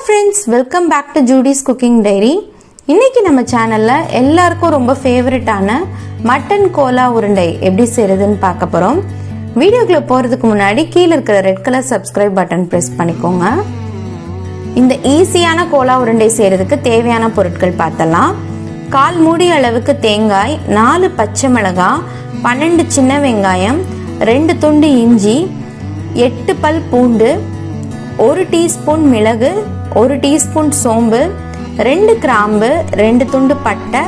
friends, welcome back to Judy's Cooking Diary. இன்னைக்கு நம்ம சேனல்ல எல்லாருக்கும் ரொம்ப ஃபேவரட்டான மட்டன் கோலா உருண்டை எப்படி செய்யறதுன்னு பார்க்க போறோம். வீடியோக்குள்ள போறதுக்கு முன்னாடி கீழ இருக்கிற red colour subscribe button press பண்ணிக்கோங்க. இந்த ஈஸியான கோலா உருண்டை செய்யறதுக்கு தேவையான பொருட்கள் பார்த்தலாம். 1/4 மூடி அளவுக்கு தேங்காய், 4 பச்சை மிளகாய், 12 சின்ன வெங்காயம், 2 துண்டு இஞ்சி, 8 பல் பூண்டு, 1 டீஸ்பூன் மிளகு, 1 டீஸ்பூன் சோம்பு, 2 கிராம்பு, 2 துண்டு பட்டை,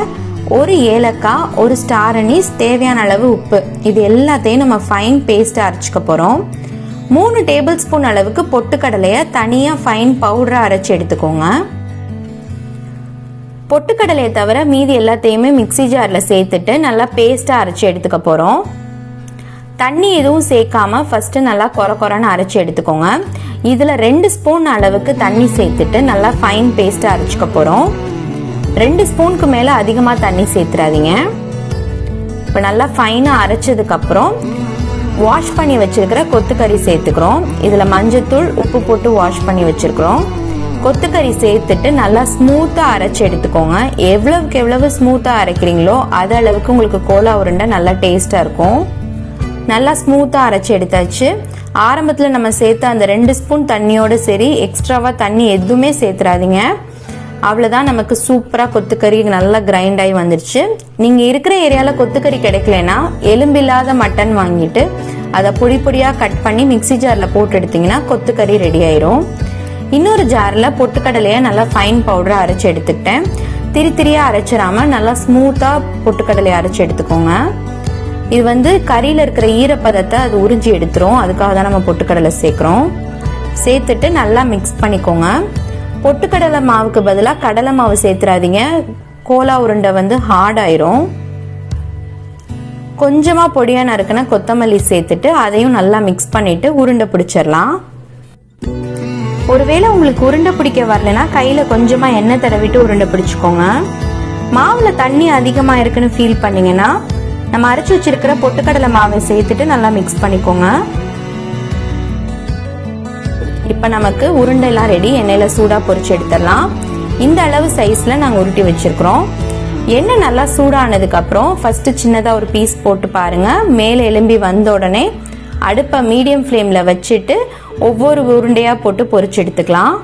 1 ஏலக்காய், 1 ஸ்டார் அனீஸ், தேவையான அளவு உப்பு. இது எல்லாத்தையும் நம்ம ஃபைன் பேஸ்ட் அரைச்சிக்க போறோம். 3 டேபிள் ஸ்பூன் அளவுக்கு பொட்டுக்கடலையை தனியா ஃபைன் பவுடரா அரைச்சி எடுத்துக்கோங்க. பொட்டுக்கடலையை தவிர மீதி எல்லாத்தையுமே மிக்ஸி ஜார்ல சேர்த்துட்டு நல்லா பேஸ்டா அரைச்சி எடுத்துக்க போறோம். தண்ணி எதுவும் சேர்க்காம ஃபர்ஸ்ட் நல்லா கொரன்னு அரைச்சி எடுத்துக்கோங்க. இதுல 2 ஸ்பூன் அளவுக்கு தண்ணி சேர்த்துட்டு நல்லா ஃபைன் பேஸ்டா அரைச்சிக்க போறோம். 2 ஸ்பூனுக்கு மேல அதிகமா தண்ணி சேர்த்துறாதீங்க. இப்ப நல்லா ஃபைனா அரைச்சதுக்கு அப்புறம் வாஷ் பண்ணி வச்சிருக்கிற கொத்துக்கறி சேர்த்துக்கிறோம். இதுல மஞ்சத்தூள், உப்பு போட்டு வாஷ் பண்ணி வச்சிருக்கிறோம். கொத்துக்கறி சேர்த்துட்டு நல்லா ஸ்மூத்தா அரைச்சி எடுத்துக்கோங்க. எவ்வளவுக்கு எவ்வளவு ஸ்மூத்தா அரைக்கிறீங்களோ அது அளவுக்கு உங்களுக்கு கோலா உருண்டை நல்லா டேஸ்டா இருக்கும். நல்லா ஸ்மூத்தா அரைச்சி எடுத்தாச்சு. ஆரம்பத்துல நம்ம சேர்த்த அந்த 2 ஸ்பூன் தண்ணியோட சரி எக்ஸ்ட்ராவா தண்ணி எதுவுமே சேர்த்துறாதீங்க. அவ்வளவுதான், நமக்கு சூப்பரா கொத்துக்கறி நல்லா கிரைண்ட் ஆகி வந்துருச்சு. நீங்க இருக்கிற ஏரியால கொத்துக்கறி கிடைக்கலனா எலும்பில்லாத மட்டன் வாங்கிட்டு அதை பொடி பொடியா கட் பண்ணி மிக்ஸி ஜார்ல போட்டு எடுத்தீங்கன்னா கொத்துக்கறி ரெடி ஆயிரும். இன்னொரு ஜார்ல பொட்டுக்கடலைய நல்லா ஃபைன் பவுடரா அரைச்சு எடுத்துக்கிட்டேன். திரியா அரைச்சிடாம நல்லா ஸ்மூத்தா பொட்டுக்கடலையை அரைச்சு எடுத்துக்கோங்க. இது கறியில இருக்கிற ஈரப்பதத்தை அது உறிஞ்சி எடுத்துரும். அதுக்காக தான் நம்ம பொட்டுக்கடலை சேர்க்கிறோம். சேர்த்துட்டு நல்லா மிக்ஸ் பண்ணிக்கோங்க. பொட்டுக்கடலை மாவுக்கு பதிலாக கடலை மாவு சேர்த்துறாதீங்க. கோலா உருண்டை ஹார்ட் ஆயிரும். கொஞ்சமா பொடியா நறுக்குன கொத்தமல்லி சேர்த்துட்டு அதையும் நல்லா மிக்ஸ் பண்ணிட்டு உருண்டை பிடிச்சிடலாம். ஒருவேளை உங்களுக்கு உருண்டை பிடிக்க வரலன்னா கையில கொஞ்சமா எண்ணெய் தடவிட்டு உருண்டை பிடிச்சுக்கோங்க. மாவுல தண்ணி அதிகமா இருக்குன்னு ஃபீல் பண்ணீங்கன்னா நம்ம அரைச்சு வச்சிருக்கிற பொட்டுக்கடலை மாவை சேர்த்துட்டு நல்லா மிக்ஸ் பண்ணிக்கோங்க. இப்ப நமக்கு உருண்டை எல்லாம் ரெடி. எண்ணெயில சூடா பொரிச்சு எடுத்துடலாம். இந்த அளவு சைஸ்ல நாங்க உருட்டி வச்சிருக்கிறோம். எண்ணெய் நல்லா சூடானதுக்கு அப்புறம் ஃபர்ஸ்ட் சின்னதா ஒரு பீஸ் போட்டு பாருங்க. மேல எலும்பி வந்த உடனே அடுப்பை மீடியம் ஃப்ளேம்ல வச்சுட்டு ஒவ்வொரு உருண்டையா போட்டு பொரிச்சு எடுத்துக்கலாம்.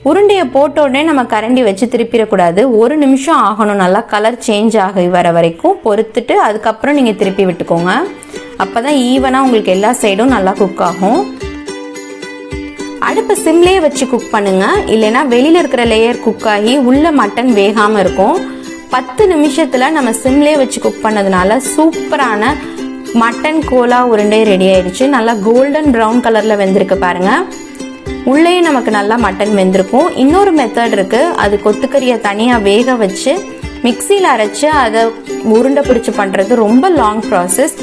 உருண்டையை போட்ட உடனே நம்ம கரண்டி வச்சு திருப்பிடக்கூடாது. 1 நிமிஷம் ஆகணும். நல்லா கலர் சேஞ்ச் ஆகி வர வரைக்கும் பொறுத்துட்டு அதுக்கப்புறம் நீங்க திருப்பி விட்டுக்கோங்க. அப்பதான் ஈவனா உங்களுக்கு எல்லா சைடும் நல்லா குக் ஆகும். அடுப்பு சிம்லேயே வச்சு குக் பண்ணுங்க. இல்லைன்னா வெளியில இருக்கிற லேயர் குக் ஆகி உள்ள மட்டன் வேகாம இருக்கும். 10 நிமிஷத்துல நம்ம சிம்லேயே வச்சு குக் பண்ணதுனால சூப்பரான மட்டன் கோலா உருண்டை ரெடி ஆயிடுச்சு. நல்லா கோல்டன் ப்ரௌன் கலர்ல வெந்திருக்கு பாருங்க. உள்ளேயே நமக்கு நல்லா மட்டன் வெந்திருக்கும். இன்னொரு மெத்தட் இருக்கு. அது கொத்துக்கறியை தனியா வேக வச்சு மிக்சியில அரைச்சு அதை உருண்டை பிடிச்சு பண்றது ரொம்ப லாங் ப்ராசஸ்.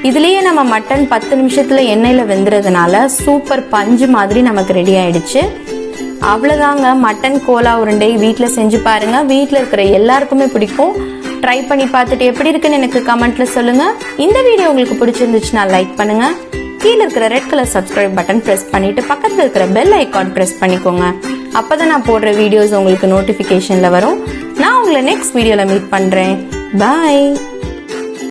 இதுலயே நம்ம மட்டன் 10 நிமிஷத்துல எண்ணெயில வெந்துறதுனால சூப்பர் பஞ்சு மாதிரி நமக்கு ரெடி ஆயிடுச்சு. அவ்வளவுதாங்க, மட்டன் கோலா உருண்டை வீட்டுல செஞ்சு பாருங்க. வீட்டுல இருக்கிற எல்லாருக்குமே பிடிக்கும். ட்ரை பண்ணி பார்த்துட்டு எப்படி இருக்குன்னு எனக்கு கமெண்ட்ல சொல்லுங்க. இந்த வீடியோ உங்களுக்கு பிடிச்சிருந்துச்சுன்னா லைக் பண்ணுங்க. கீழே இருக்கிற red colour subscribe button press பண்ணிட்டு பக்கத்துல இருக்கிற பெல் ஐகான் பிரஸ் பண்ணிக்கோங்க. அப்பதான் நான் போடுற வீடியோஸ் உங்களுக்கு நோட்டிபிகேஷன்ல வரும். நான் உங்களை நெக்ஸ்ட் வீடியோல மீட் பண்றேன். பாய்.